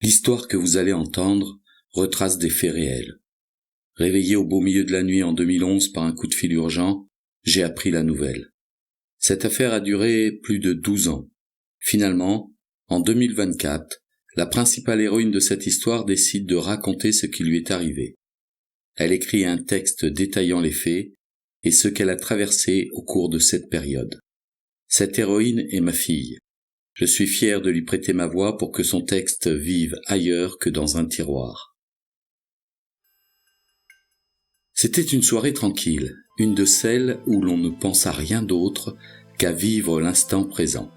L'histoire que vous allez entendre retrace des faits réels. Réveillé au beau milieu de la nuit en 2011 par un coup de fil urgent, j'ai appris la nouvelle. Cette affaire a duré plus de 12 ans. Finalement, en 2024, la principale héroïne de cette histoire décide de raconter ce qui lui est arrivé. Elle écrit un texte détaillant les faits et ce qu'elle a traversé au cours de cette période. Cette héroïne est ma fille. Je suis fier de lui prêter ma voix pour que son texte vive ailleurs que dans un tiroir. C'était une soirée tranquille, une de celles où l'on ne pense à rien d'autre qu'à vivre l'instant présent.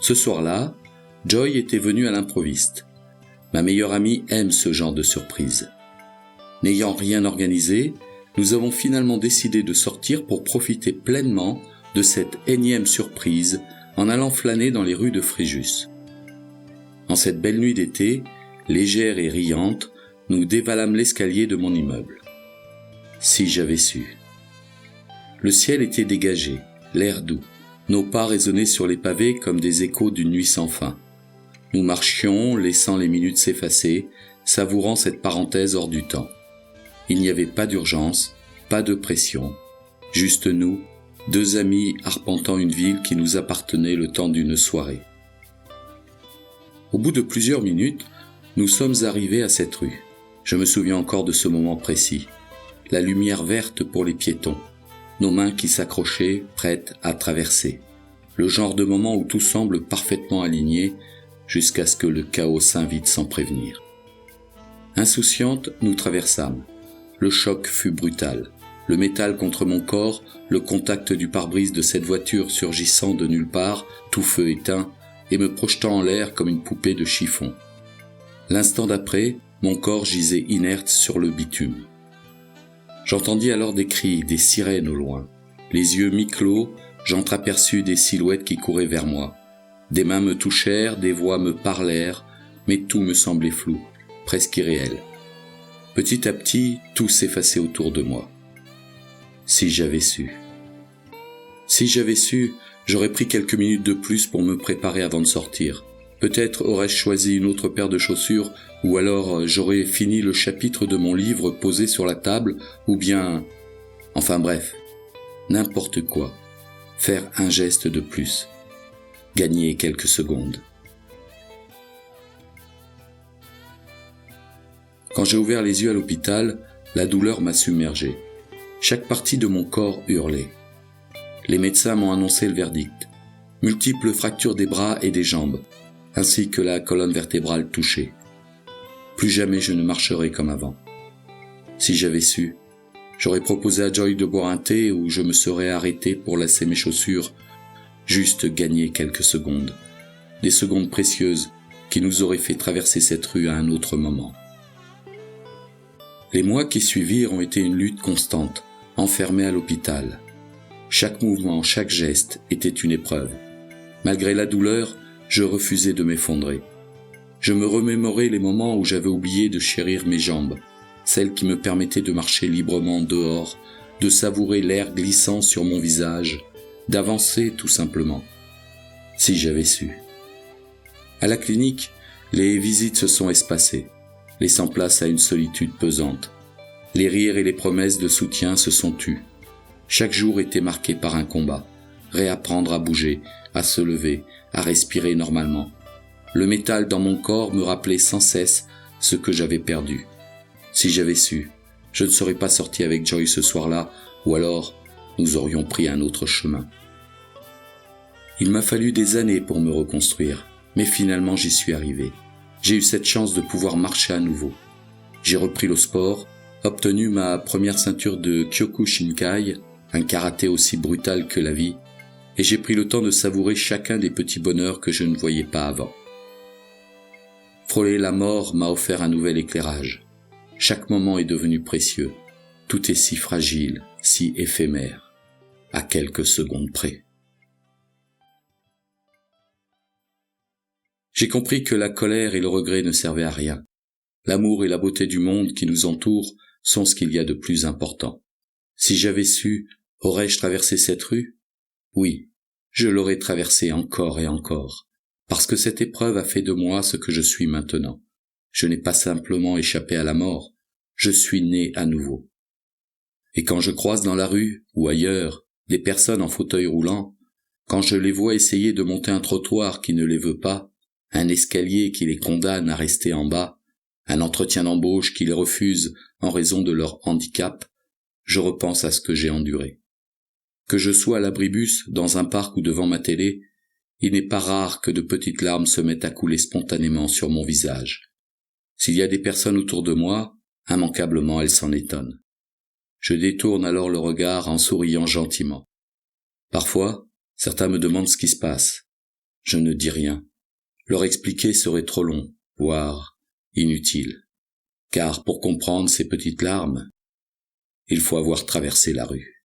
Ce soir-là, Joy était venue à l'improviste. Ma meilleure amie aime ce genre de surprise. N'ayant rien organisé, nous avons finalement décidé de sortir pour profiter pleinement de cette énième surprise en allant flâner dans les rues de Fréjus. En cette belle nuit d'été, légère et riante, nous dévalâmes l'escalier de mon immeuble. Si j'avais su. Le ciel était dégagé, l'air doux. Nos pas résonnaient sur les pavés comme des échos d'une nuit sans fin. Nous marchions, laissant les minutes s'effacer, savourant cette parenthèse hors du temps. Il n'y avait pas d'urgence, pas de pression, juste nous, deux amis arpentant une ville qui nous appartenait le temps d'une soirée. Au bout de plusieurs minutes, nous sommes arrivés à cette rue. Je me souviens encore de ce moment précis. La lumière verte pour les piétons, nos mains qui s'accrochaient, prêtes à traverser. Le genre de moment où tout semble parfaitement aligné jusqu'à ce que le chaos s'invite sans prévenir. Insouciantes, nous traversâmes. Le choc fut brutal. Le métal contre mon corps, le contact du pare-brise de cette voiture surgissant de nulle part, tout feu éteint, et me projetant en l'air comme une poupée de chiffon. L'instant d'après, mon corps gisait inerte sur le bitume. J'entendis alors des cris, des sirènes au loin. Les yeux mi-clos, j'entreaperçus des silhouettes qui couraient vers moi. Des mains me touchèrent, des voix me parlèrent, mais tout me semblait flou, presque irréel. Petit à petit, tout s'effaçait autour de moi. Si j'avais su. Si j'avais su, j'aurais pris quelques minutes de plus pour me préparer avant de sortir. Peut-être aurais-je choisi une autre paire de chaussures, ou alors j'aurais fini le chapitre de mon livre posé sur la table, ou bien... Enfin bref, n'importe quoi. Faire un geste de plus. Gagner quelques secondes. Quand j'ai ouvert les yeux à l'hôpital, la douleur m'a submergé. Chaque partie de mon corps hurlait. Les médecins m'ont annoncé le verdict. Multiples fractures des bras et des jambes, ainsi que la colonne vertébrale touchée. Plus jamais je ne marcherai comme avant. Si j'avais su, j'aurais proposé à Joy de boire un thé ou je me serais arrêté pour lasser mes chaussures, juste gagner quelques secondes. Des secondes précieuses qui nous auraient fait traverser cette rue à un autre moment. Les mois qui suivirent ont été une lutte constante, enfermé à l'hôpital. Chaque mouvement, chaque geste était une épreuve. Malgré la douleur, je refusais de m'effondrer. Je me remémorais les moments où j'avais oublié de chérir mes jambes, celles qui me permettaient de marcher librement dehors, de savourer l'air glissant sur mon visage, d'avancer tout simplement. Si j'avais su. À la clinique, les visites se sont espacées, laissant place à une solitude pesante. Les rires et les promesses de soutien se sont tus. Chaque jour était marqué par un combat. Réapprendre à bouger, à se lever, à respirer normalement. Le métal dans mon corps me rappelait sans cesse ce que j'avais perdu. Si j'avais su, je ne serais pas sorti avec Joy ce soir-là, ou alors nous aurions pris un autre chemin. Il m'a fallu des années pour me reconstruire, mais finalement j'y suis arrivé. J'ai eu cette chance de pouvoir marcher à nouveau. J'ai repris le sport, obtenu ma première ceinture de Kyokushinkai, un karaté aussi brutal que la vie, et j'ai pris le temps de savourer chacun des petits bonheurs que je ne voyais pas avant. Frôler la mort m'a offert un nouvel éclairage. Chaque moment est devenu précieux. Tout est si fragile, si éphémère, à quelques secondes près. J'ai compris que la colère et le regret ne servaient à rien. L'amour et la beauté du monde qui nous entoure sont ce qu'il y a de plus important. Si j'avais su, aurais-je traversé cette rue? Oui, je l'aurais traversée encore et encore, parce que cette épreuve a fait de moi ce que je suis maintenant. Je n'ai pas simplement échappé à la mort, je suis né à nouveau. Et quand je croise dans la rue, ou ailleurs, des personnes en fauteuil roulant, quand je les vois essayer de monter un trottoir qui ne les veut pas, un escalier qui les condamne à rester en bas, un entretien d'embauche qui les refuse en raison de leur handicap, je repense à ce que j'ai enduré. Que je sois à l'abribus, dans un parc ou devant ma télé, il n'est pas rare que de petites larmes se mettent à couler spontanément sur mon visage. S'il y a des personnes autour de moi, immanquablement elles s'en étonnent. Je détourne alors le regard en souriant gentiment. Parfois, certains me demandent ce qui se passe. Je ne dis rien. Leur expliquer serait trop long, voire inutile. Car pour comprendre ces petites larmes, il faut avoir traversé la rue.